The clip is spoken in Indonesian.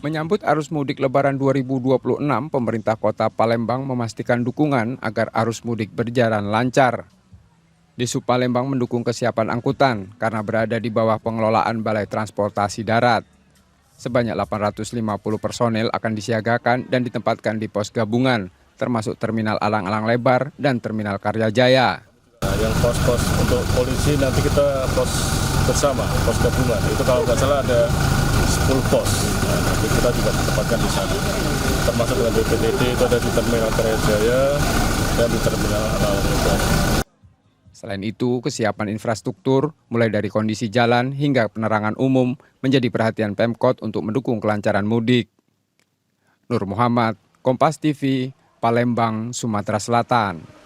Menyambut arus mudik Lebaran 2026, pemerintah Kota Palembang memastikan dukungan agar arus mudik berjalan lancar. Disub Palembang mendukung kesiapan angkutan karena berada di bawah pengelolaan Balai Transportasi Darat. Sebanyak 850 personel akan disiagakan dan ditempatkan di pos gabungan, termasuk Terminal Alang-Alang Lebar dan Terminal Karyajaya. Yang pos-pos untuk polisi nanti kita pos bersama, pos gabungan. Itu kalau nggak salah ada 10 pos. Nah, nanti kita juga ditempatkan di sana. Termasuk dengan BPTD itu ada di Terminal Karyajaya dan di Terminal Alang-Alang Lebar. Selain itu, kesiapan infrastruktur, mulai dari kondisi jalan hingga penerangan umum, menjadi perhatian Pemkot untuk mendukung kelancaran mudik. Nur Muhammad, Kompas TV, Palembang, Sumatera Selatan.